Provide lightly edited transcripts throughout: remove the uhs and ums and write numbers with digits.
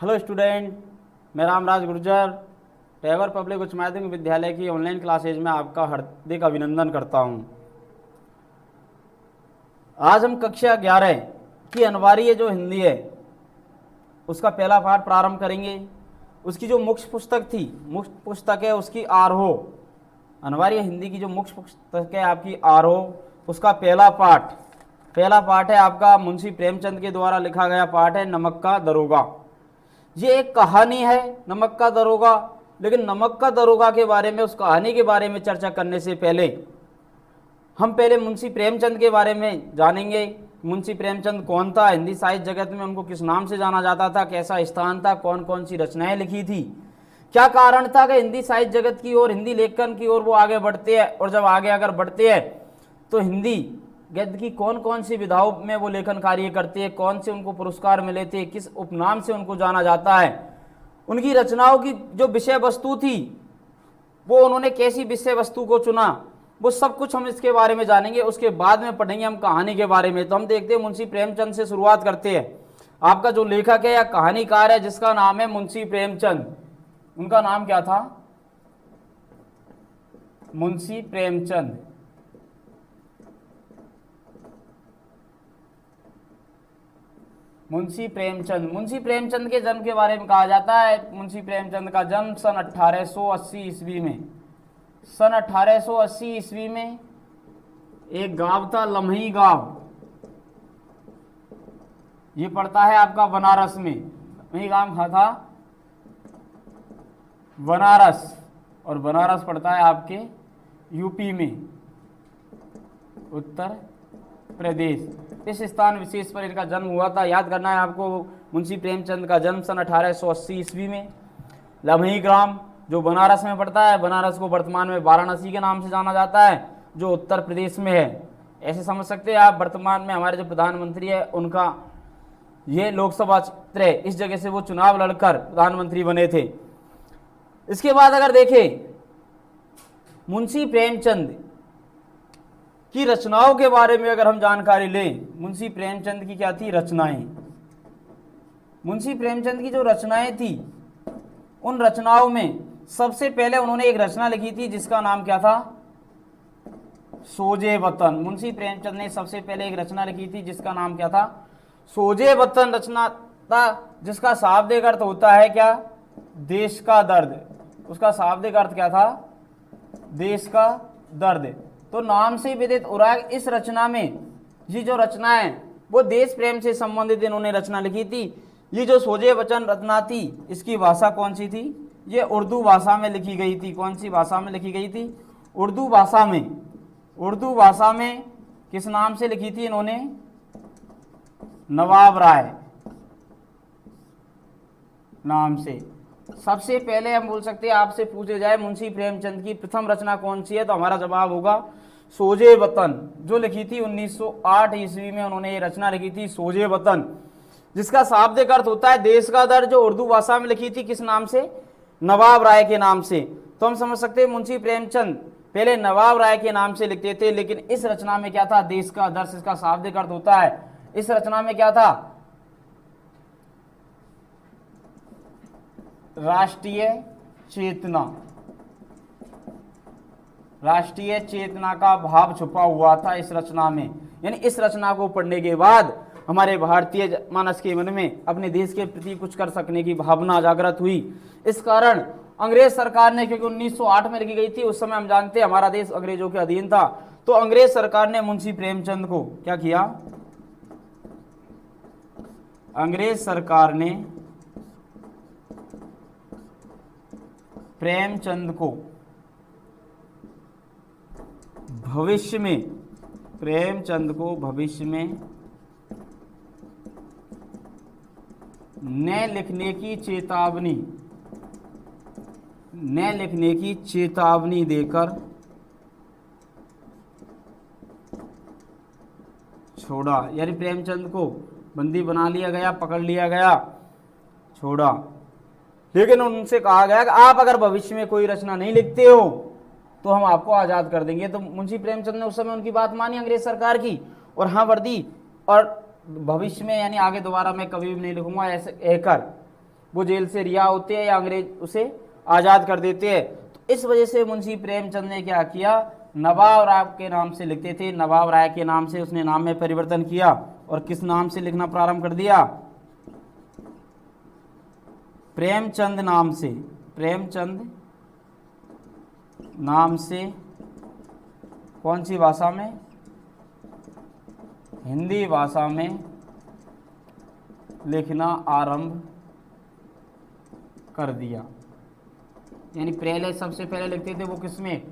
Hello student, मैं Ramraj Gurjar Tagore public उच्च माध्यमिक विद्यालय की ऑनलाइन क्लासेज में आपका हार्दिक अभिनंदन करता हूं। आज हम कक्षा 11 की अनिवार्य जो हिंदी है उसका पहला पाठ प्रारंभ करेंगे। उसकी जो मुख्य पुस्तक है उसकी आरोह, अनिवार्य हिंदी की जो मुख्य पुस्तक है आपकी आरोह, उसका पहला पाठ है आपका मुंशी प्रेमचंद के द्वारा लिखा गया पाठ है नमक का दरोगा। ये एक कहानी है नमक का दरोगा, लेकिन नमक का दरोगा के बारे में, उस कहानी के बारे में चर्चा करने से पहले हम पहले मुंशी प्रेमचंद के बारे में जानेंगे। मुंशी प्रेमचंद कौन था, हिंदी साहित्य जगत में उनको किस नाम से जाना जाता था, कैसा स्थान था, कौन कौन सी रचनाएं लिखी थी, क्या कारण था कि हिंदी साहित्य जगत की ओर, हिंदी लेखन की ओर वो आगे बढ़ते हैं, और जब आगे अगर बढ़ते हैं तो हिंदी गद्य की कौन कौन सी विधाओं में वो लेखन कार्य करते हैं, कौन से उनको पुरस्कार मिले थे, किस उपनाम से उनको जाना जाता है, उनकी रचनाओं की जो विषय वस्तु थी वो उन्होंने कैसी विषय वस्तु को चुना, वो सब कुछ हम इसके बारे में जानेंगे। उसके बाद में पढ़ेंगे हम कहानी के बारे में। तो हम देखते हैं मुंशी प्रेमचंद से शुरुआत करते हैं। आपका जो लेखक है या कहानीकार है जिसका नाम है मुंशी प्रेमचंद, उनका नाम क्या था? मुंशी प्रेमचंद। मुंशी प्रेमचंद के जन्म के बारे में कहा जाता है। मुंशी प्रेमचंद का जन्म सन 1880 ईस्वी में, सन 1880 ईस्वी में एक गांव था लम्ही गांव, ये पड़ता है आपका बनारस में। लम्ही गांव कहाँ था? बनारस, और बनारस पड़ता है आपके यूपी में, उत्तर प्रदेश। इस स्थान विशेष पर इनका जन्म हुआ था। याद करना है आपको, मुंशी प्रेमचंद का जन्म सन 1880 ईस्वी में लम्ही ग्राम जो बनारस में पड़ता है। बनारस को वर्तमान में वाराणसी के नाम से जाना जाता है, जो उत्तर प्रदेश में है। ऐसे समझ सकते हैं आप, वर्तमान में हमारे जो प्रधानमंत्री है उनका ये लोकसभा क्षेत्र है, इस जगह से वो चुनाव लड़कर प्रधानमंत्री बने थे। इसके बाद अगर देखें मुंशी प्रेमचंद की रचनाओं के बारे में अगर हम जानकारी लें, मुंशी प्रेमचंद की क्या थी रचनाएं। मुंशी प्रेमचंद की जो रचनाएं थी, उन रचनाओं में सबसे पहले उन्होंने एक रचना लिखी थी जिसका नाम क्या था? सोजे वतन। मुंशी प्रेमचंद ने सबसे पहले एक रचना लिखी थी जिसका नाम क्या था? सोजे वतन रचना था, जिसका शाब्दिक अर्थ होता है क्या? देश का दर्द। उसका शाब्दिक अर्थ क्या था? देश का दर्द। तो नाम से विदित उराग इस रचना में, ये जो रचना है वो देश प्रेम से संबंधित इन्होंने रचना लिखी थी। ये जो सोजे वचन रचना थी, इसकी भाषा कौन सी थी? ये उर्दू भाषा में लिखी गई थी। कौन सी भाषा में लिखी गई थी? उर्दू भाषा में। उर्दू भाषा में किस नाम से लिखी थी इन्होंने? नवाब राय नाम से। सबसे पहले हम बोल सकते हैं, आपसे पूछे जाए मुंशी प्रेमचंद की प्रथम रचना कौन सी है, तो हमारा जवाब होगा सोजे वतन, जो लिखी थी 1908 ईस्वी में उन्होंने ये रचना लिखी थी सोजे वतन, जिसका शाब्दिक अर्थ होता है देश का दर्द, जो उर्दू भाषा में लिखी थी किस नाम से? नवाब राय के नाम से। तो हम समझ सकते हैं मुंशी प्रेमचंद पहले नवाब राय के नाम से लिखते थे, लेकिन इस रचना में क्या था? देश का दर्द, इसका शाब्दिक अर्थ होता है। इस रचना में क्या था? राष्ट्रीय चेतना। राष्ट्रीय चेतना का भाव छुपा हुआ था इस रचना में। यानी इस रचना को पढ़ने के बाद हमारे भारतीय मानस के मन में अपने देश के प्रति कुछ कर सकने की भावना जागृत हुई। इस कारण अंग्रेज सरकार ने, क्योंकि 1908 में लिखी गई थी, उस समय हम जानते हैं हमारा देश अंग्रेजों के अधीन था, तो अंग्रेज सरकार ने मुंशी प्रेमचंद को क्या किया? अंग्रेज सरकार ने प्रेमचंद को भविष्य में न लिखने की चेतावनी देकर छोड़ा। यानी प्रेमचंद को बंदी बना लिया गया, पकड़ लिया गया, छोड़ा। लेकिन उनसे कहा गया कि आप अगर भविष्य में कोई रचना नहीं लिखते हो तो हम आपको आज़ाद कर देंगे। तो मुंशी प्रेमचंद ने उस समय उनकी बात मानी अंग्रेज सरकार की, और हाँ वर्दी, और भविष्य में यानी आगे दोबारा मैं कभी भी नहीं लिखूंगा ऐसे कहकर वो जेल से रिहा होते हैं या अंग्रेज उसे आज़ाद कर देते हैं। तो इस वजह से मुंशी प्रेमचंद ने क्या किया, नवाब राय के नाम से लिखते थे, नवाब राय के नाम से उसने नाम में परिवर्तन किया और किस नाम से लिखना प्रारंभ कर दिया, प्रेमचंद नाम से। प्रेमचंद नाम से कौन सी भाषा में, हिंदी भाषा में लिखना आरंभ कर दिया। यानी पहले सबसे पहले लिखते थे वो किसमें,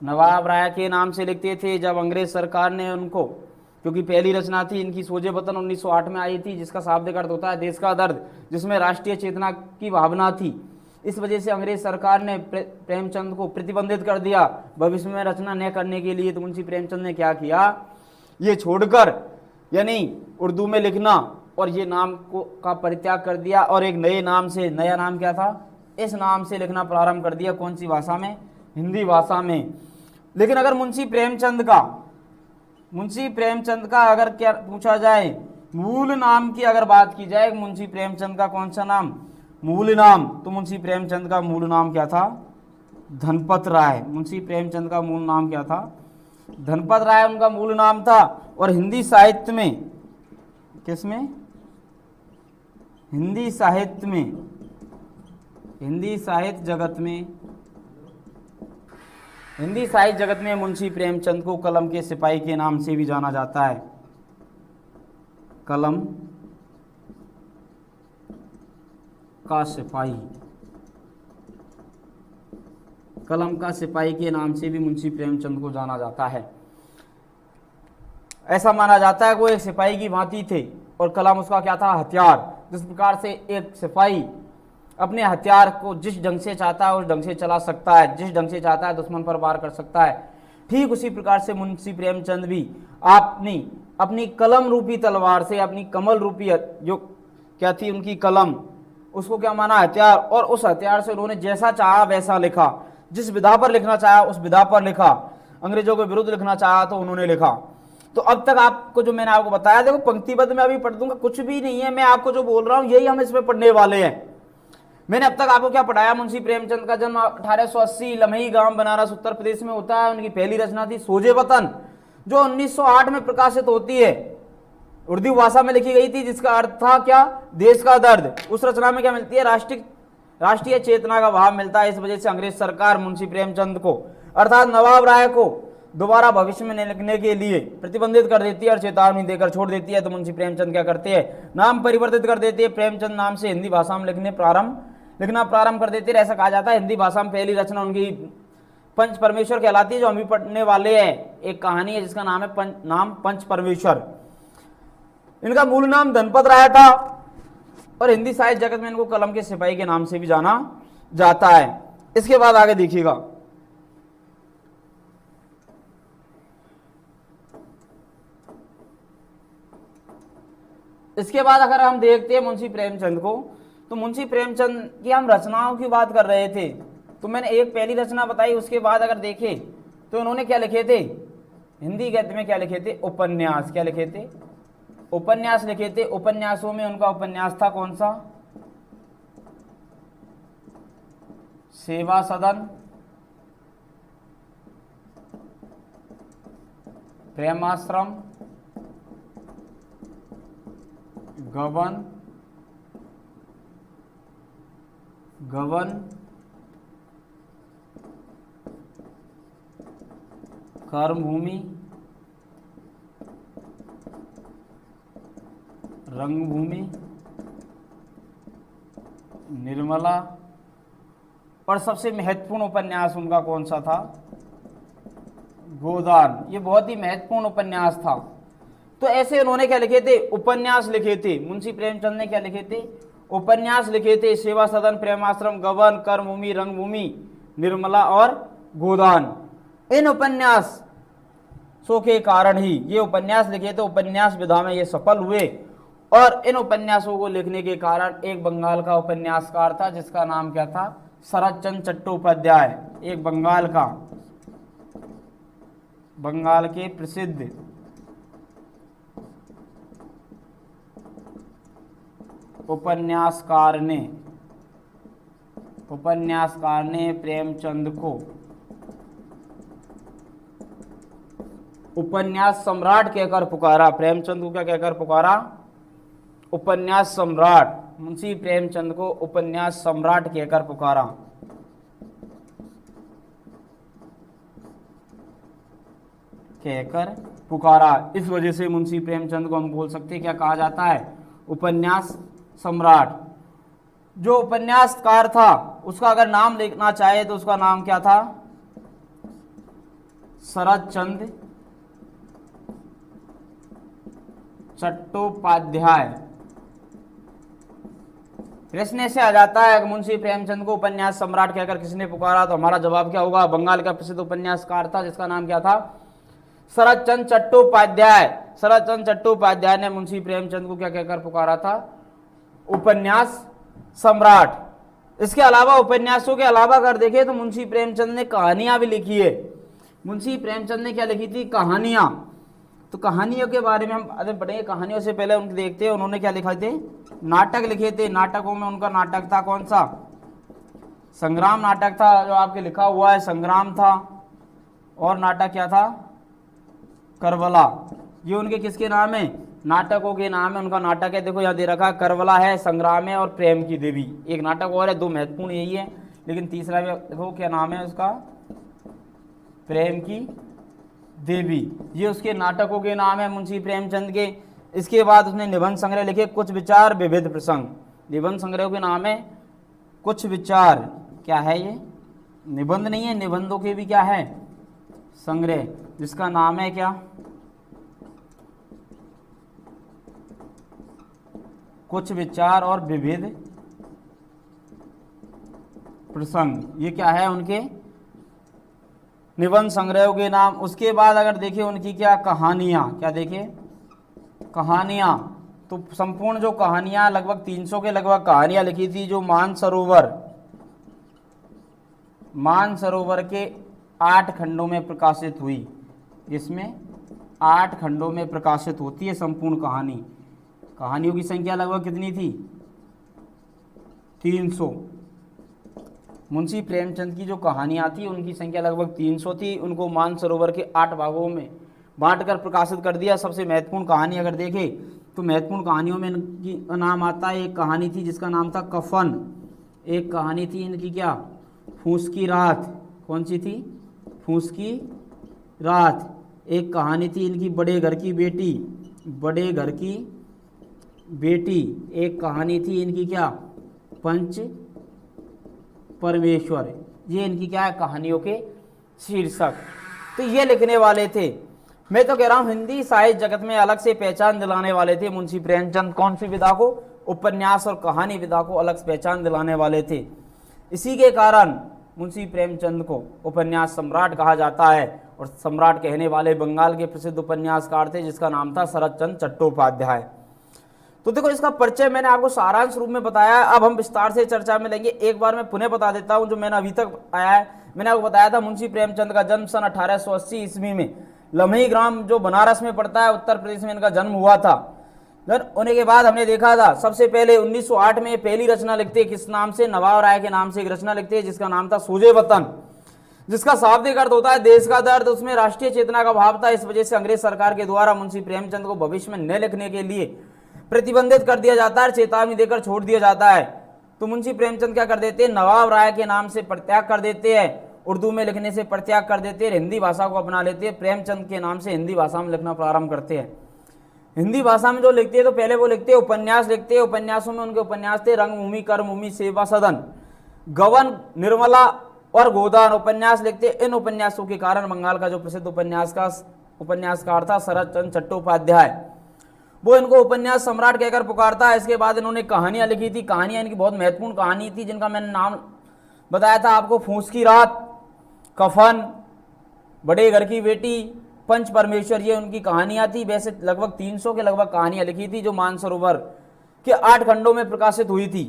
नवाब राय के नाम से लिखते थे। जब अंग्रेज सरकार ने उनको, क्योंकि पहली रचना थी इनकी सोजे वतन 1908 में आई थी, जिसका शाब्दिक अर्थ होता है देश का दर्द, जिसमें राष्ट्रीय चेतना की भावना थी। इस वजह से अंग्रेज सरकार ने प्रेमचंद को प्रतिबंधित कर दिया भविष्य में रचना न करने के लिए। तो मुंशी प्रेमचंद ने क्या किया, ये छोड़कर यानी उर्दू में लिखना और ये नाम को का परित्याग कर दिया और एक नए नाम से, नया नाम क्या था, इस नाम से लिखना प्रारंभ कर दिया। कौन सी भाषा में, हिंदी भाषा में। लेकिन अगर मुंशी प्रेमचंद का अगर क्या पूछा जाए, मूल नाम की अगर बात की जाए, मुंशी प्रेमचंद का कौन सा नाम, मूल नाम, तो मुंशी प्रेमचंद का मूल नाम क्या था, धनपत राय। मुंशी प्रेमचंद का मूल नाम क्या था, धनपत राय उनका मूल नाम था। और हिंदी साहित्य में, किसमें, हिंदी साहित्य में, हिंदी साहित्य जगत में मुंशी प्रेमचंद को कलम के सिपाही के नाम से भी जाना जाता है। कलम का सिपाही, कलम का सिपाही के नाम से भी मुंशी प्रेमचंद को जाना जाता है। ऐसा माना जाता है वो एक सिपाही की भांति थे और कलम उसका क्या था, हथियार। जिस प्रकार से एक सिपाही अपने हथियार को जिस ढंग से चाहता है उस ढंग से चला सकता है, जिस ढंग से चाहता है दुश्मन पर वार कर सकता है, ठीक उसी प्रकार से मुंशी प्रेमचंद भी अपनी कलम रूपी तलवार से, अपनी कमल रूपी जो क्या थी उनकी कलम, उसको क्या माना, हथियार, और उस हथियार से उन्होंने जैसा चाहा वैसा लिखा। जिस विधा पर लिखना चाहा उस विधा पर लिखा, अंग्रेजों के विरुद्ध लिखना चाहा तो उन्होंने लिखा। तो अब तक आपको जो मैंने आपको बताया, देखो पंक्तिबद्ध में अभी पढ़ दूंगा, कुछ भी नहीं है, मैं आपको जो बोल रहा हूं यही हम इसमें पढ़ने वाले हैं। मैंने अब तक आपको क्या पढ़ाया, मुंशी प्रेमचंद का जन्म 1880 लम्ही गांव बनारस उत्तर प्रदेश में होता है। उनकी पहली रचना थी सोजे वतन, जो 1908 में प्रकाशित होती है, उर्दू भाषा में लिखी गई थी, जिसका अर्थ था क्या, देश का दर्द। उस रचना में क्या मिलती है, राष्ट्रीय चेतना का भाव मिलता है। इस वजह से अंग्रेज सरकार मुंशी प्रेमचंद को अर्थात नवाब राय को दोबारा भविष्य में लिखने के लिए प्रतिबंधित कर देती है और चेतावनी देकर छोड़ देती है। तो मुंशी प्रेमचंद क्या करते हैं, नाम परिवर्तित कर देते हैं, प्रेमचंद नाम से हिंदी भाषा में लिखना प्रारंभ कर देते हैं। ऐसा कहा जाता है हिंदी भाषा में पहली रचना उनकी पंच परमेश्वर कहलाती है, जो हम भी पढ़ने वाले हैं। एक कहानी है जिसका नाम है पंच परमेश्वर। इनका मूल नाम धनपत राय था और हिंदी साहित्य जगत में इनको कलम के सिपाही के नाम से भी जाना जाता है। इसके बाद आगे देखिएगा, इसके बाद अगर हम देखते हैं मुंशी प्रेमचंद को, तो मुंशी प्रेमचंद की हम रचनाओं की बात कर रहे थे, तो मैंने एक पहली रचना बताई। उसके बाद अगर देखें तो उन्होंने क्या लिखे थे, हिंदी गद्य में क्या लिखे थे, उपन्यास। क्या लिखे थे, उपन्यास लिखे थे। उपन्यासों में उनका उपन्यास था कौन सा, सेवा सदन, प्रेमाश्रम, गबन, कर्मभूमि, रंगभूमि, निर्मला, और सबसे महत्वपूर्ण उपन्यास उनका कौन सा था, गोदान। ये बहुत ही महत्वपूर्ण उपन्यास था। तो ऐसे उन्होंने क्या लिखे थे, उपन्यास लिखे थे। मुंशी प्रेमचंद ने क्या लिखे थे, उपन्यास लिखे थे। सेवा सदन, प्रेमाश्रम, गबन, कर्मभूमि, रंगभूमि, निर्मला और गोदान। इन उपन्यासों के कारण ही ये उपन्यास लिखे थे, उपन्यास विधा में ये सफल हुए। और इन उपन्यासों को लिखने के कारण एक बंगाल का उपन्यासकार था जिसका नाम क्या था, शरद चंद्र चट्टोपाध्याय। एक बंगाल के प्रसिद्ध उपन्यासकार ने प्रेमचंद को उपन्यास सम्राट कहकर पुकारा। प्रेमचंद को क्या कहकर पुकारा? उपन्यास सम्राट। मुंशी प्रेमचंद को उपन्यास सम्राट कहकर पुकारा। इस वजह से मुंशी प्रेमचंद को हम बोल सकते हैं, क्या कहा जाता है? उपन्यास सम्राट। जो उपन्यासकार था उसका अगर नाम लिखना चाहे तो उसका नाम क्या था? शरद चंद्र चट्टोपाध्याय। प्रश्न से आ जाता है मुंशी प्रेमचंद को उपन्यास सम्राट कहकर किसने पुकारा, तो हमारा जवाब क्या होगा? बंगाल का प्रसिद्ध उपन्यासकार था जिसका नाम क्या था? शरद चंद्र चट्टोपाध्याय। शरद चंद्र चट्टोपाध्याय ने मुंशी प्रेमचंद को क्या कहकर पुकारा था? उपन्यास सम्राट। इसके अलावा उपन्यासों के अलावा अगर देखें तो मुंशी प्रेमचंद ने कहानियां भी लिखी है। मुंशी प्रेमचंद ने क्या लिखी थी? कहानियां। तो कहानियों के बारे में हम अगर पढ़ेंगे, कहानियों से पहले उनके देखते हैं उन्होंने क्या लिखा थे? नाटक लिखे थे। नाटकों में उनका नाटक था कौन सा? संग्राम नाटक था, जो आपके लिखा हुआ है संग्राम था। और नाटक क्या था? करबला। ये उनके किसके नाम है? नाटकों के नाम है। उनका नाटक है, देखो यहाँ दे रखा, करबला है, संग्राम है और प्रेम की देवी। एक नाटक और है, दो महत्वपूर्ण यही है, लेकिन तीसरा भी देखो क्या नाम है उसका? प्रेम की देवी। ये उसके नाटकों के नाम है मुंशी प्रेमचंद के। इसके बाद उसने निबंध संग्रह लिखे, कुछ विचार विविध प्रसंग। निबंध संग्रह के नाम है कुछ विचार। क्या है ये? निबंध नहीं है, निबंधों के भी क्या है? संग्रह, जिसका नाम है क्या? कुछ विचार और विविध प्रसंग। ये क्या है? उनके निबंध संग्रह के नाम। उसके बाद अगर देखें उनकी क्या? कहानियां। क्या देखें? कहानियां। तो संपूर्ण जो कहानियां लगभग 300 के लगभग कहानियां लिखी थी, जो मानसरोवर के 8 खंडों में प्रकाशित हुई। इसमें 8 खंडों में प्रकाशित होती है संपूर्ण कहानी। कहानियों की संख्या लगभग कितनी थी? 300। मुंशी प्रेमचंद की जो कहानियाँ थी उनकी संख्या लगभग 300 थी। उनको मानसरोवर के 8 भागों में बांटकर प्रकाशित कर दिया। सबसे महत्वपूर्ण कहानी अगर देखें तो महत्वपूर्ण कहानियों में इनकी नाम आता है, एक कहानी थी जिसका नाम था कफन। एक कहानी थी इनकी क्या? फूस की रात। कौन सी थी? फूस की रात। एक कहानी थी इनकी बड़े घर की बेटी। एक कहानी थी इनकी क्या? पंच परमेश्वर। ये इनकी क्या है? कहानियों के शीर्षक। तो ये लिखने वाले थे। मैं तो कह रहा हूं हिंदी साहित्य जगत में अलग से पहचान दिलाने वाले थे मुंशी प्रेमचंद। कौन सी विधा को? उपन्यास और कहानी विधा को अलग से पहचान दिलाने वाले थे। इसी के कारण मुंशी प्रेमचंद को उपन्यास सम्राट कहा जाता है। और सम्राट कहने वाले बंगाल के प्रसिद्ध उपन्यासकार थे जिसका नाम था शरद चंद्र चट्टोपाध्याय। तो देखो इसका परिचय मैंने आपको सारांश रूप में बताया। अब हम विस्तार से चर्चा में लेंगे। एक बार मैं पुनः बता देता हूं जो मैंने अभी तक आया है। मैंने आपको बताया था मुंशी प्रेमचंद का जन्म सन 1880 ईस्वी में लम्ही ग्राम जो बनारस में पड़ता है, उत्तर प्रदेश में इनका जन्म हुआ था। होने के बाद हमने देखा था सबसे पहले 1908 में पहली रचना लिखते, किस नाम से? नवाब राय के नाम से एक रचना लिखते हैं जिसका नाम था सूजे वतन, जिसका शाब्दिक अर्थ होता है देश का दर्द। उसमें राष्ट्रीय चेतना का भाव था। इस वजह से अंग्रेज सरकार के द्वारा मुंशी प्रेमचंद को भविष्य में न लिखने के लिए प्रतिबंधित कर दिया जाता है, चेतावनी देकर छोड़ दिया जाता है। तो मुंशी प्रेमचंद क्या कर देते हैं? नवाब राय के नाम से परित्याग कर देते हैं, उर्दू में लिखने से परित्याग कर देते हैं, हिंदी भाषा को अपना लेते हैं। प्रेमचंद के नाम से हिंदी भाषा में लिखना प्रारंभ करते हैं। हिंदी भाषा में जो लिखते हैं तो पहले वो लिखते हैं उपन्यास लिखते हैं। उपन्यासों में उनके उपन्यास थे रंगभूमि, कर्मभूमि, सेवा सदन, गवन, निर्मला और गोदान उपन्यास लिखते। इन उपन्यासों के कारण बंगाल का जो प्रसिद्ध उपन्यासकार था शरद चंद्र चट्टोपाध्याय, वो इनको उपन्यास सम्राट कहकर पुकारता है। इसके बाद इन्होंने कहानियां लिखी थी। कहानियां इनकी बहुत महत्वपूर्ण कहानी थी जिनका मैंने नाम बताया था आपको। फूस की रात, कफन, बड़े घर की बेटी, पंच परमेश्वर, ये उनकी कहानियां थी। वैसे लगभग 300 के लगभग कहानियां लिखी थी जो मानसरोवर के 8 खंडों में प्रकाशित हुई थी।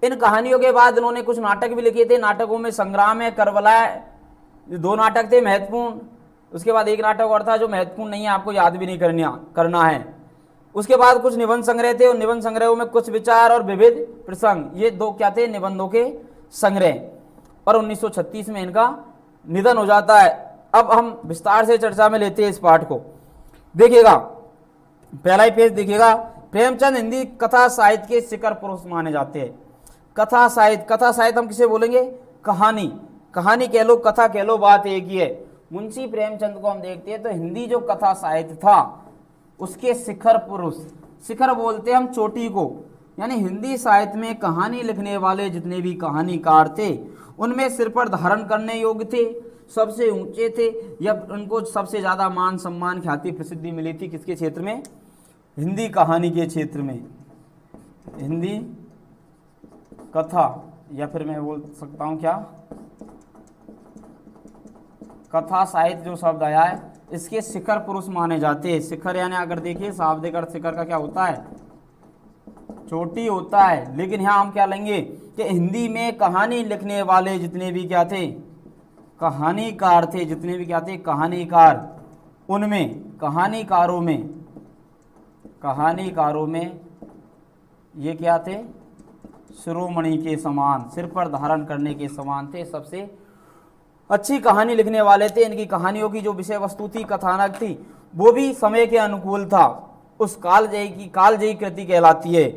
इन कहानियों के बाद इन्होंने कुछ नाटक भी लिखे थे। नाटकों में संग्राम है, करबला है, 2 नाटक थे महत्वपूर्ण। उसके बाद एक नाटक और था जो महत्वपूर्ण नहीं है, आपको याद भी नहीं करना है। उसके बाद कुछ निबंध संग्रह थे, और निबंध संग्रहों में कुछ विचार और विविध प्रसंग, ये दो क्या थे, निबंधों के संग्रह। और 1936 में इनका निधन हो जाता है। अब हम विस्तार से चर्चा में लेते हैं इस पाठ को। देखिएगा, पहला ही पेज देखिएगा। प्रेमचंद हिंदी कथा साहित्य के शिखर पुरुष माने जाते हैं। कथा साहित्य, कथा साहित्य हम किसे बोलेंगे, कहानी, कहानी कह लो, कथा कह लो, बात एक ही है। मुंशी प्रेमचंद को हम देखते हैं तो हिंदी जो कथा साहित्य था उसके शिखर पुरुष, शिखर बोलते हैं हम चोटी को, यानी हिंदी साहित्य में कहानी लिखने वाले जितने भी कहानीकार थे उनमें सिर पर धारण करने योग्य थे, सबसे ऊंचे थे, या उनको सबसे ज़्यादा मान सम्मान ख्याति प्रसिद्धि मिली थी किसके क्षेत्र में, हिंदी कहानी के क्षेत्र में। हिंदी कथा, या फिर मैं बोल सकता हूँ क्या, कथा साहित्य जो शब्द आया है इसके शिखर पुरुष माने जाते हैं। शिखर यानी अगर देखिए शाब्दिक अर्थ शिखर का क्या होता है, चोटी होता है। लेकिन यहाँ हम क्या लेंगे कि हिंदी में कहानी लिखने वाले जितने भी क्या थे, कहानीकार थे, जितने भी क्या थे, कहानीकार, उनमें कहानीकारों में ये क्या थे, शिरोमणि के समान, सिर पर धारण करने के समान थे, सबसे अच्छी कहानी लिखने वाले थे। इनकी कहानियों की जो विषय वस्तु थी, कथानक थी, वो भी समय के अनुकूल था, उस कालजयी कृति कहलाती है।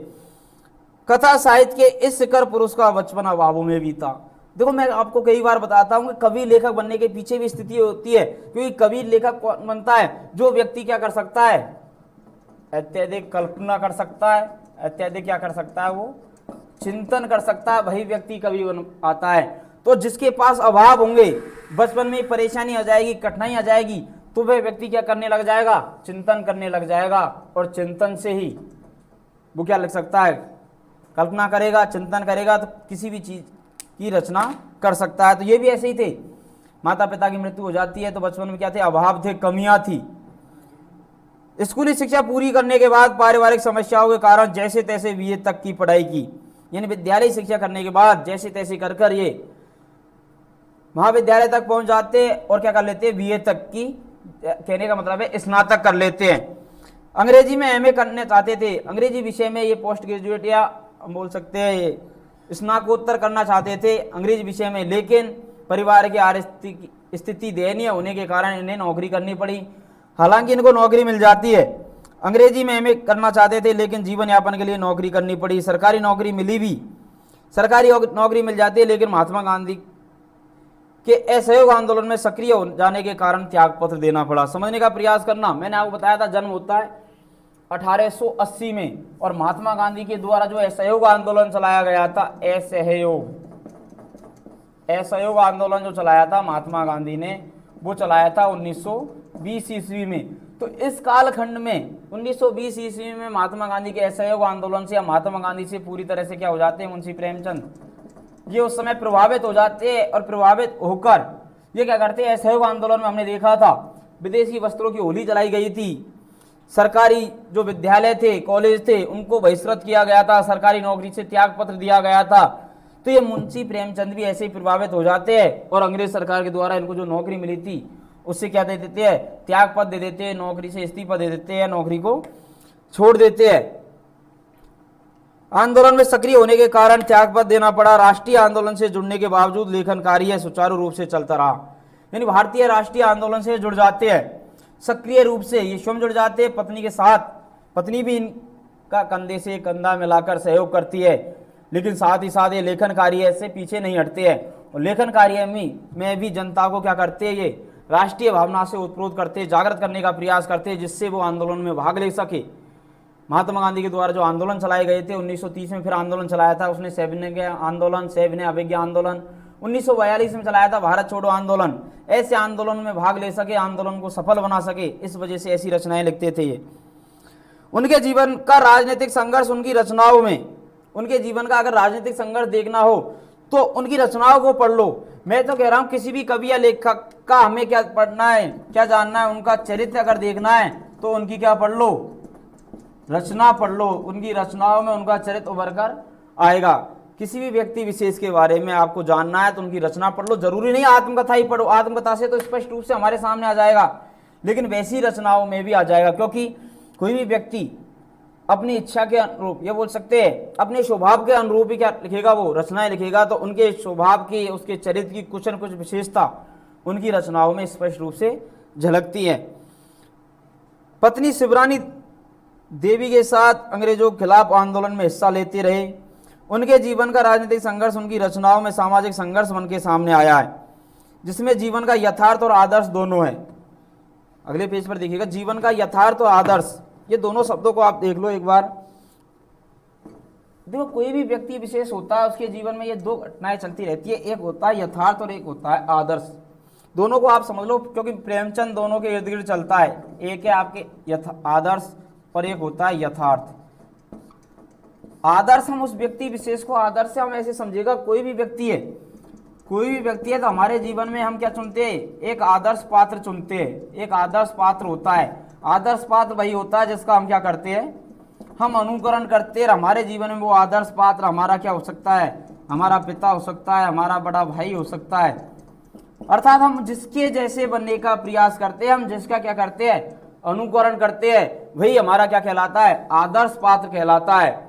कथा साहित्य के इस शिखर पुरुष का बचपन अभावों में भी था। देखो, मैं आपको कई बार बताता हूँ कि कवि लेखक बनने के पीछे भी स्थिति होती है, क्योंकि कवि लेखक कौन बनता है, जो व्यक्ति क्या कर सकता है, अत्यधिक कल्पना कर सकता है, अत्यधिक क्या कर सकता है, वो चिंतन कर सकता है, वही व्यक्ति कवि बन आता है। तो जिसके पास अभाव होंगे, बचपन में परेशानी आ जाएगी, कठिनाई आ जाएगी, तो वह व्यक्ति क्या करने लग जाएगा, चिंतन करने लग जाएगा, और चिंतन से ही वो क्या लिख सकता है, कल्पना करेगा, चिंतन करेगा, तो किसी भी चीज की रचना कर सकता है। तो ये भी ऐसे ही थे, माता पिता की मृत्यु हो जाती है तो बचपन में क्या थे, अभाव थे, कमियां थी। स्कूली शिक्षा पूरी करने के बाद पारिवारिक समस्याओं के कारण जैसे तैसे बीए तक की पढ़ाई की, यानी विद्यालय शिक्षा करने के बाद जैसे तैसे कर ये महाविद्यालय तक पहुंच जाते और क्या कर लेते हैं, बीए तक की, कहने का मतलब है स्नातक कर लेते हैं। अंग्रेजी में एमए करने चाहते थे, अंग्रेजी विषय में ये पोस्ट ग्रेजुएट या हम बोल सकते हैं स्नातकोत्तर करना चाहते थे अंग्रेजी विषय में, लेकिन परिवार की आर्थिक स्थिति दयनीय होने के कारण इन्हें नौकरी करनी पड़ी। हालांकि इनको नौकरी मिल जाती है, अंग्रेजी में एमए करना चाहते थे लेकिन जीवन यापन के लिए नौकरी करनी पड़ी। सरकारी नौकरी मिली भी, सरकारी नौकरी मिल जाती है, लेकिन महात्मा गांधी के असहयोग आंदोलन में सक्रिय हो जाने के कारण त्यागपत्र देना पड़ा। समझने का प्रयास करना, मैंने आपको बताया था जन्म होता है 1880 में, और महात्मा गांधी के द्वारा जो असहयोग आंदोलन चलाया गया था, असहयोग आंदोलन जो चलाया था महात्मा गांधी ने, वो चलाया था 1920 ईस्वी में। तो इस कालखंड में 1920 ईस्वी में महात्मा गांधी के असहयोग आंदोलन से या महात्मा गांधी से पूरी तरह से क्या हो जाते हैं, मुंशी प्रेमचंद ये उस समय प्रभावित हो जाते हैं, और प्रभावित होकर ये क्या करते हैं, असहयोग आंदोलन में हमने देखा था विदेशी वस्त्रों की होली जलाई गई थी, सरकारी जो विद्यालय थे, कॉलेज थे, उनको बहिष्कृत किया गया था, सरकारी नौकरी से त्याग पत्र दिया गया था। तो ये मुंशी प्रेमचंद भी ऐसे ही प्रभावित हो जाते हैं, और अंग्रेज सरकार के द्वारा इनको जो नौकरी मिली थी उससे क्या दे देते हैं, त्याग पत्र दे देते हैं, नौकरी से इस्तीफा दे देते हैं, नौकरी को छोड़ देते हैं। आंदोलन में सक्रिय होने के कारण त्यागपत्र देना पड़ा। राष्ट्रीय आंदोलन से जुड़ने के बावजूद लेखन कार्य सुचारू रूप से चलता रहा, यानी भारतीय राष्ट्रीय आंदोलन से जुड़ जाते हैं सक्रिय रूप से, ये स्वयं जुड़ जाते हैं पत्नी के साथ, पत्नी भी इनका कंधे से कंधा मिलाकर सहयोग करती है, लेकिन साथ ही साथ ये लेखन कार्य से पीछे नहीं हटते हैं, और लेखन कार्य में भी जनता को क्या करते हैं, ये राष्ट्रीय भावना से उत्प्रोत करते हैं, जागृत करने का प्रयास करते हैं, जिससे वो आंदोलन में भाग ले सके। महात्मा गांधी के द्वारा जो आंदोलन चलाए गए थे, 1930 में फिर आंदोलन चलाया था उसने सविनय आंदोलन, सविनय अवज्ञा आंदोलन, 1942 में चलाया था भारत छोड़ो आंदोलन। ऐसे आंदोलन में भाग ले सके, आंदोलन को सफल बना सके, इस वजह से ऐसी रचनाएं लिखते थे ये। उनके जीवन का राजनीतिक संघर्ष उनकी रचनाओं में, उनके जीवन का अगर राजनीतिक संघर्ष देखना हो तो उनकी रचनाओं को पढ़ लो। मैं तो कह रहा हूँ किसी भी कवि या लेखक का हमें क्या पढ़ना है, क्या जानना है, उनका चरित्र अगर देखना है तो उनकी क्या पढ़ लो, रचना पढ़ लो। उनकी रचनाओं में उनका चरित्र उभर कर आएगा। किसी भी व्यक्ति विशेष के बारे में आपको जानना है तो उनकी रचना पढ़ लो, जरूरी नहीं आत्मकथा ही पढ़ो, आत्मकथा से तो स्पष्ट रूप से हमारे सामने आ जाएगा, लेकिन वैसी रचनाओं में भी आ जाएगा, क्योंकि कोई भी व्यक्ति अपनी इच्छा के अनुरूप, ये बोल सकते हैं अपने स्वभाव के अनुरूप ही क्या लिखेगा, वो रचनाएं लिखेगा। तो उनके स्वभाव की, उसके चरित्र की कुछ न कुछ विशेषता उनकी रचनाओं में स्पष्ट रूप से झलकती है। पत्नी शिवरानी देवी के साथ अंग्रेजों के खिलाफ आंदोलन में हिस्सा लेते रहे। उनके जीवन का राजनीतिक संघर्ष उनकी रचनाओं में सामाजिक संघर्ष बन के सामने आया है, जिसमें जीवन का यथार्थ और आदर्श दोनों है। अगले पेज पर देखिएगा, जीवन का यथार्थ और आदर्श, ये दोनों शब्दों को आप देख लो एक बार। देखो, कोई भी व्यक्ति विशेष होता है, उसके जीवन में ये दो घटनाएं चलती रहती है, एक होता है यथार्थ और एक होता है आदर्श। दोनों को आप समझ लो, क्योंकि प्रेमचंद दोनों के इर्द गिर्द चलता है। एक है आपके आदर्श और एक होता है यथार्थ। आदर्श, हम उस व्यक्ति विशेष को आदर्श से हम ऐसे समझेगा, कोई भी व्यक्ति है, कोई भी व्यक्ति है तो हमारे जीवन में हम क्या चुनते हैं, एक आदर्श पात्र चुनते हैं। एक आदर्श पात्र होता है। आदर्श पात्र वही होता है जिसका हम क्या करते हैं, हम अनुकरण करते हैं। हमारे जीवन में वो आदर्श पात्र हमारा क्या हो सकता है, हमारा पिता हो सकता है, हमारा बड़ा भाई हो सकता है। अर्थात हम जिसके जैसे बनने का प्रयास करते हैं, हम जिसका क्या करते हैं, अनुकरण करते हैं, वही हमारा क्या कहलाता है, आदर्श पात्र कहलाता है।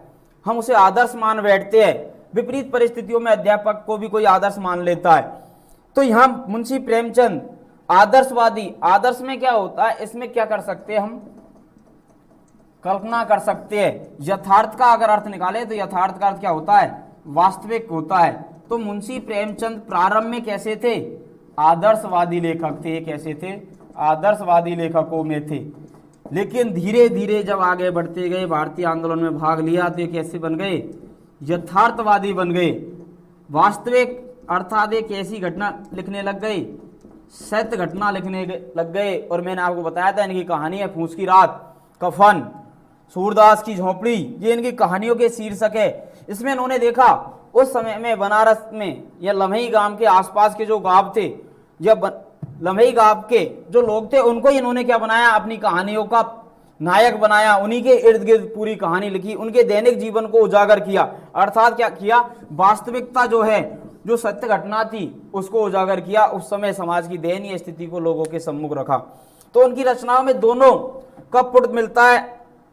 हम उसे आदर्श मान बैठते हैं। विपरीत परिस्थितियों में अध्यापक को भी कोई आदर्श मान लेता है। तो यहाँ मुंशी प्रेमचंद आदर्शवादी, आदर्श में क्या होता है, इसमें क्या कर सकते हैं, हम कल्पना कर सकते हैं। यथार्थ का अगर अर्थ निकाले तो यथार्थ का अर्थ क्या होता है, वास्तविक होता है। तो मुंशी प्रेमचंद प्रारंभ में कैसे थे, आदर्शवादी लेखक थे। कैसे थे, आदर्शवादी लेखकों में थे। लेकिन धीरे धीरे जब आगे बढ़ते गए, भारतीय आंदोलन में भाग लिया, तो ये कैसे बन गए, यथार्थवादी बन गए। वास्तविक अर्थात एक ऐसी घटना लिखने लग गए, सत्य घटना लिखने लग गए। और मैंने आपको बताया था इनकी कहानी है फूस की रात, कफन, सूरदास की झोपड़ी, ये इनकी कहानियों के शीर्षक है। इसमें इन्होंने देखा उस समय में बनारस में या लम्हेई गांव के आसपास के जो गांव थे, या लम्हेई गांव के जो लोग थे, उनको इन्होंने क्या बनाया, अपनी कहानियों का नायक बनाया। उन्हीं के इर्द गिर्द पूरी कहानी लिखी, उनके दैनिक जीवन को उजागर किया। अर्थात क्या किया, वास्तविकता जो है, जो सत्य घटना थी, उसको उजागर किया। उस समय समाज की दयनीय स्थिति को लोगों के सम्मुख रखा। तो उनकी रचनाओं में दोनों का पुट मिलता है,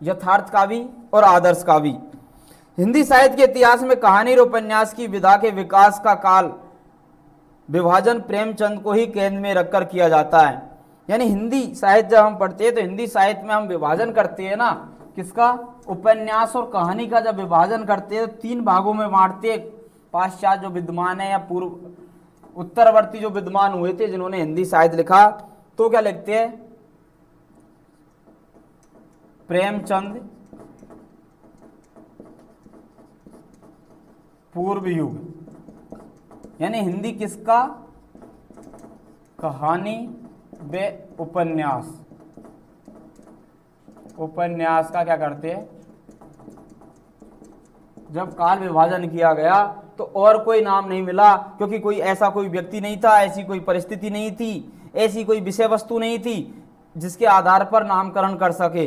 यथार्थ का भी और आदर्श का भी। हिंदी साहित्य के इतिहास में कहानी और उपन्यास की विधा के विकास का काल विभाजन प्रेमचंद को ही केंद्र में रखकर किया जाता है। यानी हिंदी साहित्य जब हम पढ़ते हैं तो हिंदी साहित्य में हम विभाजन करते हैं ना, किसका, उपन्यास और कहानी का जब विभाजन करते हैं तो 3 भागों में बांटते हैं। पाश्चात्य जो विद्वान है या पूर्व उत्तरवर्ती जो विद्वान हुए थे जिन्होंने हिंदी साहित्य लिखा, तो क्या लिखते हैं, प्रेमचंद पूर्व युग, यानी हिंदी किसका, कहानी व उपन्यास। उपन्यास का क्या करते हैं, जब काल विभाजन किया गया तो और कोई नाम नहीं मिला, क्योंकि कोई ऐसा कोई व्यक्ति नहीं था, ऐसी कोई परिस्थिति नहीं थी, ऐसी कोई विषय वस्तु नहीं थी जिसके आधार पर नामकरण कर सके।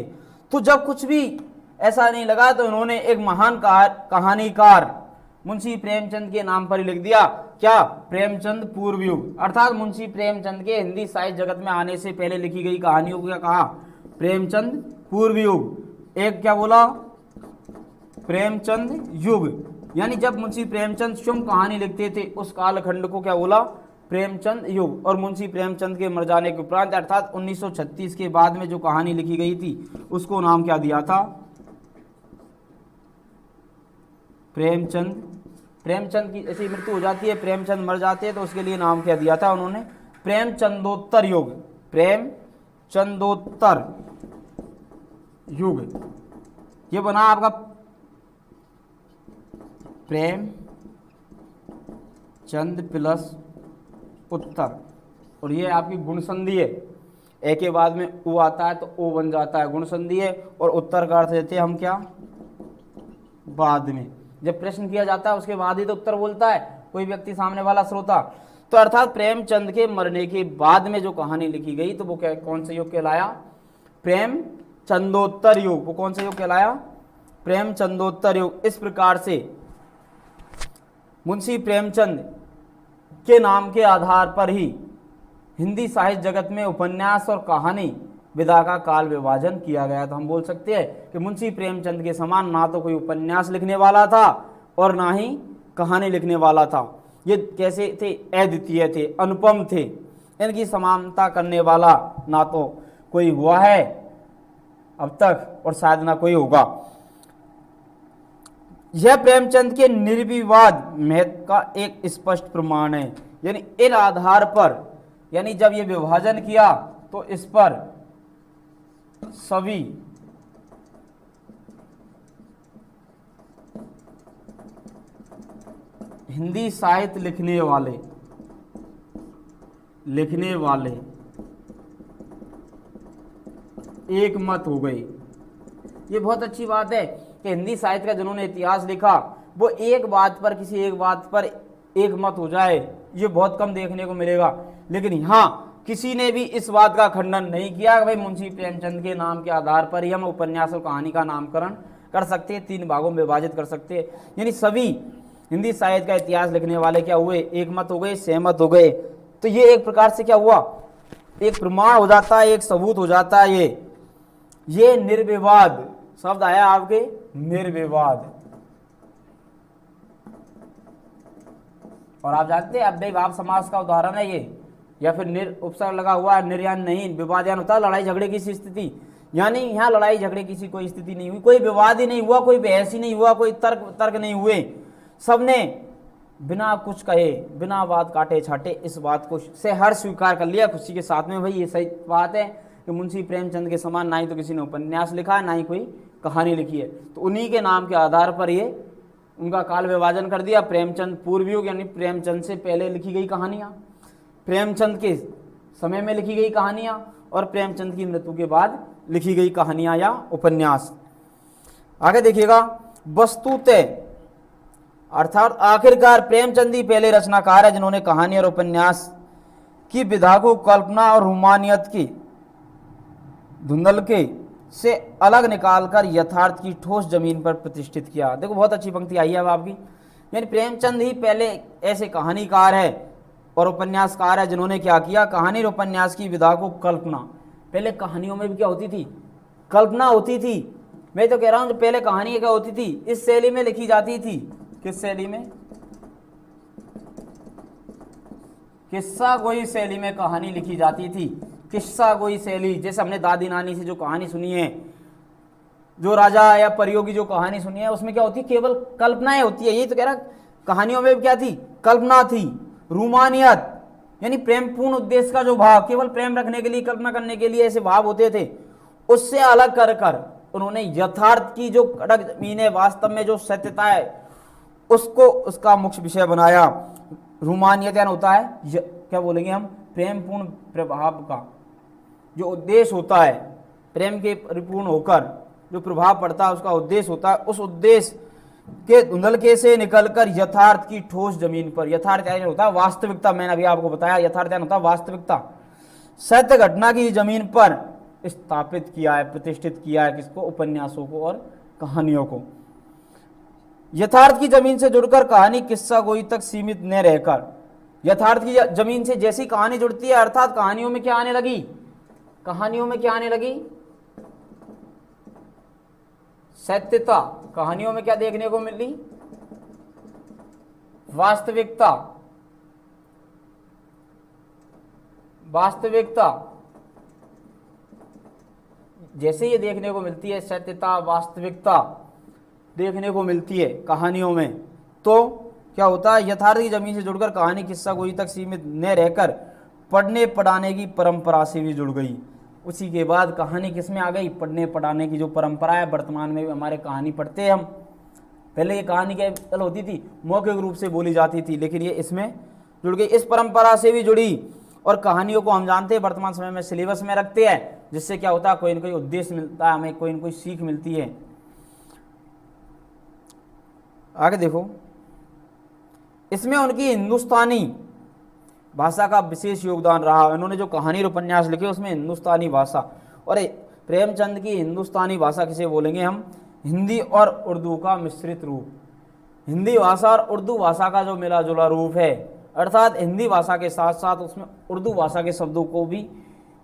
तो जब कुछ भी ऐसा नहीं लगा तो इन्होंने एक महान कहानीकार मुंशी प्रेमचंद के नाम पर ही लिख दिया, क्या, प्रेमचंद पूर्व युग। अर्थात मुंशी प्रेमचंद के हिंदी साहित्य जगत में आने से पहले लिखी गई कहानियों को क्या कहा, प्रेमचंद पूर्व युग। एक क्या बोला, प्रेमचंद युग। यानी जब मुंशी प्रेमचंद स्वयं कहानी लिखते थे उस कालखंड को क्या बोला, प्रेमचंद युग। और मुंशी प्रेमचंद के मर जाने के उपरांत अर्थात 1936 के बाद में जो कहानी लिखी गई थी उसको नाम क्या दिया था, प्रेमचंद। प्रेमचंद की ऐसी मृत्यु हो जाती है, प्रेमचंद मर जाते हैं, तो उसके लिए नाम क्या दिया था उन्होंने, प्रेमचंदोत्तर युग। प्रेमचंदोत्तर युग, ये बना आपका प्रेम चंद प्लस उत्तर, और ये आपकी गुण संधि है। ए के बाद में उ आता है तो ओ बन जाता है, गुण संधि है। और उत्तर का अर्थ देते हैं हम क्या, बाद में। जब प्रश्न किया जाता है उसके बाद ही तो उत्तर बोलता है कोई व्यक्ति, सामने वाला श्रोता। तो अर्थात प्रेमचंद के मरने के बाद में जो कहानी लिखी गई तो वो क्या, कौन सा युग कहलाया, प्रेमचंदोत्तर युग। वो कौन सा युग कहलाया, प्रेमचंदोत्तर युग। इस प्रकार से मुंशी प्रेमचंद के नाम के आधार पर ही हिंदी साहित्य जगत में उपन्यास और कहानी विधा का काल विभाजन किया गया। तो हम बोल सकते हैं कि मुंशी प्रेमचंद के समान ना तो कोई उपन्यास लिखने वाला था और ना ही कहानी लिखने वाला था। ये कैसे थे? अद्वितीय थे, अनुपम थे। इनकी समानता करने वाला ना तो कोई हुआ है अब तक और शायद ना कोई होगा। यह प्रेमचंद के निर्विवाद महत्व का एक स्पष्ट प्रमाण है। यानी इन आधार पर, यानी जब ये विभाजन किया तो इस पर सभी हिंदी साहित्य लिखने वाले एक मत हो गए। ये बहुत अच्छी बात है कि हिंदी साहित्य का जिन्होंने इतिहास लिखा वो एक बात पर, किसी एक बात पर एक मत हो जाए, ये बहुत कम देखने को मिलेगा। लेकिन यहाँ किसी ने भी इस बात का खंडन नहीं किया कि भाई मुंशी प्रेमचंद के नाम के आधार पर ही हम उपन्यास और कहानी का नामकरण कर सकते हैं, 3 भागों में विभाजित कर सकते हैं। यानी सभी हिंदी साहित्य का इतिहास लिखने वाले क्या हुए? एक मत हो गए, सहमत हो गए। तो ये एक प्रकार से क्या हुआ? एक प्रमाण हो जाता है, एक सबूत हो जाता है। ये निर्विवाद शब्द आया आपके, निर्विवाद। और आप जानते हैं अव्ययभाव समास का उदाहरण है ये, या फिर उपसर्ग लगा हुआ है, निर्यान नहीं, विवादयान होता है लड़ाई झगड़े की स्थिति। यानी यहाँ लड़ाई झगड़े की कोई स्थिति नहीं हुई, कोई विवाद ही नहीं हुआ, कोई बहस ही नहीं हुआ, कोई तर्क नहीं हुए। सबने बिना कुछ कहे, बिना बात काटे छाटे इस बात को से हर स्वीकार कर लिया खुशी के साथ में। भाई ये सही बात है कि मुंशी प्रेमचंद के समान ना ही तो किसी ने उपन्यास लिखा है, ना ही कोई कहानी लिखी है। तो उन्हीं के नाम के आधार पर ये उनका काल विभाजन कर दिया। प्रेमचंद पूर्वयुग यानी प्रेमचंद से पहले लिखी गई कहानियाँ, प्रेमचंद के समय में लिखी गई कहानियाँ और प्रेमचंद की मृत्यु के बाद लिखी गई कहानियाँ या उपन्यास। आगे देखिएगा, वस्तुतः अर्थात आखिरकार प्रेमचंद ही पहले रचनाकार है जिन्होंने कहानी और उपन्यास की विधा को कल्पना और रोमानियत की धुंधलके से अलग निकालकर यथार्थ की ठोस जमीन पर प्रतिष्ठित किया। देखो बहुत अच्छी पंक्ति आई है अब आपकी। यानी प्रेमचंद ही पहले ऐसे कहानीकार है और उपन्यासकार है जिन्होंने क्या किया? कहानी और उपन्यास की विधा को कल्पना। पहले कहानियों में भी क्या होती थी? कल्पना होती थी। मैं तो कह रहा हूं जो पहले कहानी क्या होती थी? इस शैली में लिखी जाती थी। किस शैली में? किस्सा गोई शैली में कहानी लिखी जाती थी। किस्सा गोई शैली, जैसे हमने दादी नानी से जो कहानी सुनी है, जो राजा या परियों की जो कहानी सुनी है, उसमें क्या होती है? केवल कल्पनाएं होती है। यही तो कह रहा, कहानियों में भी क्या थी? कल्पना थी। रूमानियत यानी प्रेमपूर्ण उद्देश्य का जो भाव, केवल प्रेम रखने के लिए, कल्पना करने के लिए ऐसे भाव होते थे, उससे अलग कर कर उन्होंने यथार्थ की जो कड़क जमीन है, वास्तव में जो सत्यता है, उसको उसका मुख्य विषय बनाया। रूमानियत होता है क्या बोलेंगे हम? प्रेमपूर्ण प्रभाव का जो उद्देश्य होता है, प्रेम के परिपूर्ण होकर जो प्रभाव पड़ता है उसका उद्देश्य होता है। उस उद्देश्य के धुंधलके से निकलकर यथार्थ की ठोस जमीन पर, यथार्थ होता है वास्तविकता, मैंने अभी आपको बताया यथार्थ होता है वास्तविकता, सत्य घटना की जमीन पर स्थापित किया है, प्रतिष्ठित किया है। किसको? उपन्यासों को और कहानियों को। यथार्थ की जमीन से जुड़कर कहानी किस्सा गोई तक सीमित न रहकर, यथार्थ की जमीन से जैसी कहानी जुड़ती है, अर्थात कहानियों में क्या आने लगी? कहानियों में क्या आने लगी? सत्यता। कहानियों में क्या देखने को मिली? वास्तविकता। वास्तविकता जैसे ये देखने को मिलती है, सत्यता, वास्तविकता देखने को मिलती है कहानियों में, तो क्या होता है? यथार्थ की जमीन से जुड़कर कहानी किस्सा गोई तक सीमित न रहकर पढ़ने पढ़ाने की परंपरा से भी जुड़ गई। उसी के बाद कहानी किस में आ गई? पढ़ने पढ़ाने की जो परंपरा है। वर्तमान में भी हमारे कहानी पढ़ते हैं हम। पहले ये कहानी क्या होती थी? मौखिक रूप से बोली जाती थी, लेकिन ये इसमें जुड़ गई, इस परंपरा से भी जुड़ी। और कहानियों को हम जानते हैं वर्तमान समय में सिलेबस में रखते हैं, जिससे क्या होता है? कोई न कोई उद्देश्य मिलता है हमें, कोई न कोई सीख मिलती है। आगे देखो, इसमें उनकी हिंदुस्तानी भाषा का विशेष योगदान रहा। इन्होंने जो कहानी और उपन्यास लिखे उसमें हिंदुस्तानी भाषा, और प्रेमचंद की हिंदुस्तानी भाषा किसे बोलेंगे हम? हिंदी और उर्दू का मिश्रित रूप। हिंदी भाषा और उर्दू भाषा का जो मिला जुला रूप है, अर्थात हिंदी भाषा के साथ साथ उसमें उर्दू भाषा के शब्दों को भी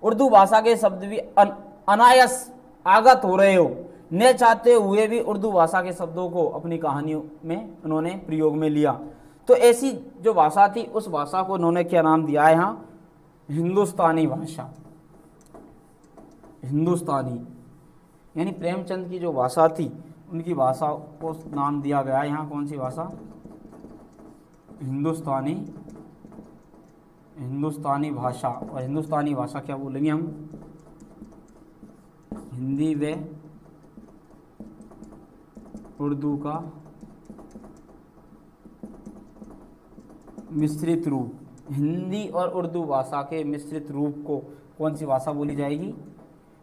उर्दू भाषा के शब्द भी अनायास आगत हो रहे हो, न चाहते हुए भी उर्दू भाषा के शब्दों को अपनी कहानियों में उन्होंने प्रयोग में लिया। तो ऐसी जो भाषा थी उस भाषा को उन्होंने क्या नाम दिया है यहाँ, हिंदुस्तानी भाषा। हिंदुस्तानी यानी प्रेमचंद की जो भाषा थी उनकी भाषा को नाम दिया गया है यहाँ, कौन सी भाषा, हिंदुस्तानी, हिंदुस्तानी भाषा। और हिंदुस्तानी भाषा क्या बोलेंगे हम, हिंदी व उर्दू का मिश्रित रूप। हिंदी और उर्दू भाषा के मिश्रित रूप को कौन सी भाषा बोली जाएगी,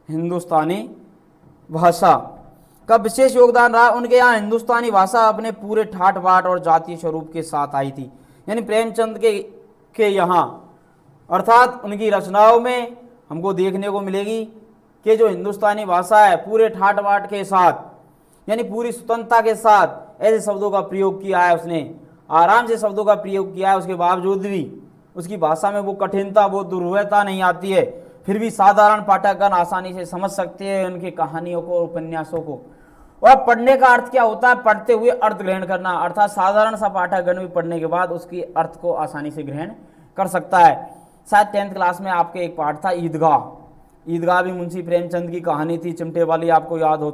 हिंदुस्तानी भाषा। का विशेष योगदान रहा, उनके यहाँ हिंदुस्तानी भाषा अपने पूरे ठाट बाट और जातीय स्वरूप के साथ आई थी। यानी प्रेमचंद के यहाँ अर्थात उनकी रचनाओं में हमको देखने को मिलेगी कि जो हिंदुस्तानी भाषा है पूरे ठाट बाट के साथ यानी पूरी स्वतंत्रता के साथ ऐसे शब्दों का प्रयोग किया है, उसने आराम से शब्दों का प्रयोग किया है। उसके बावजूद भी उसकी भाषा में वो कठिनता, वो दुर्व्यता नहीं आती है, फिर भी साधारण पाठकगण आसानी से समझ सकते हैं उनकी कहानियों को, उपन्यासों को। और पढ़ने का अर्थ क्या होता है, पढ़ते हुए अर्थ ग्रहण करना, अर्थात साधारण सा पाठकगण भी पढ़ने के बाद उसकी अर्थ को आसानी से ग्रहण कर सकता है। शायद 10th क्लास में आपके एक पाठ था ईदगाह। ईदगाह भी मुंशी प्रेमचंद की कहानी थी, चिमटे वाली, आपको याद हो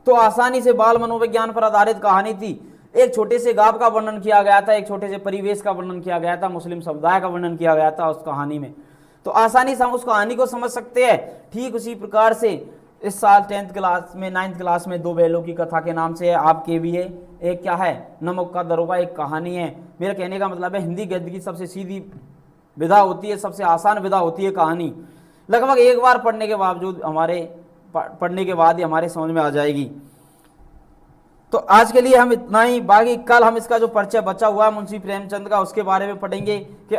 तो आसानी से बाल मनोविज्ञान पर आधारित कहानी थी। एक छोटे से गांव का वर्णन किया गया था, एक छोटे से परिवेश का वर्णन किया गया था, मुस्लिम समुदाय का वर्णन किया गया था उस कहानी में। तो आसानी से हम उस कहानी को समझ सकते हैं। ठीक उसी प्रकार से इस साल 10th क्लास में 9th क्लास में दो बैलों की कथा के नाम से है आपके भी है, एक क्या है, नमक का दरोगा, एक कहानी है। मेरा कहने का मतलब है हिंदी गद्य की सबसे सीधी विधा होती है, सबसे आसान विधा होती है कहानी। लगभग एक बार पढ़ने के बावजूद पढ़ने के बाद ही हमारे समझ में आ जाएगी। तो आज के लिए हम इतना ही, बाकी कल हम इसका जो परिचय बचा हुआ मुंशी प्रेमचंद का उसके बारे में पढ़ेंगे कि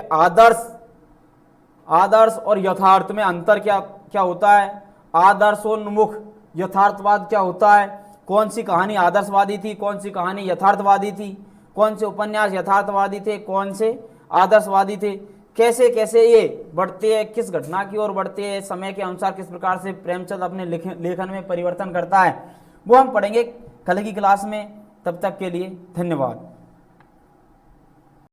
आदर्श और यथार्थ में अंतर क्या क्या होता है, आदर्शोन्मुख यथार्थवाद क्या होता है, कौन सी कहानी आदर्शवादी थी, कौन सी कहानी यथार्थवादी थी, कौन से उपन्यास यथार्थवादी थे, कौन से आदर्शवादी थे, कैसे कैसे ये बढ़ते हैं, किस घटना की ओर बढ़ते हैं, समय के अनुसार किस प्रकार से प्रेमचंद अपने लेखन में परिवर्तन करता है, वो हम पढ़ेंगे कल की क्लास में। तब तक के लिए धन्यवाद।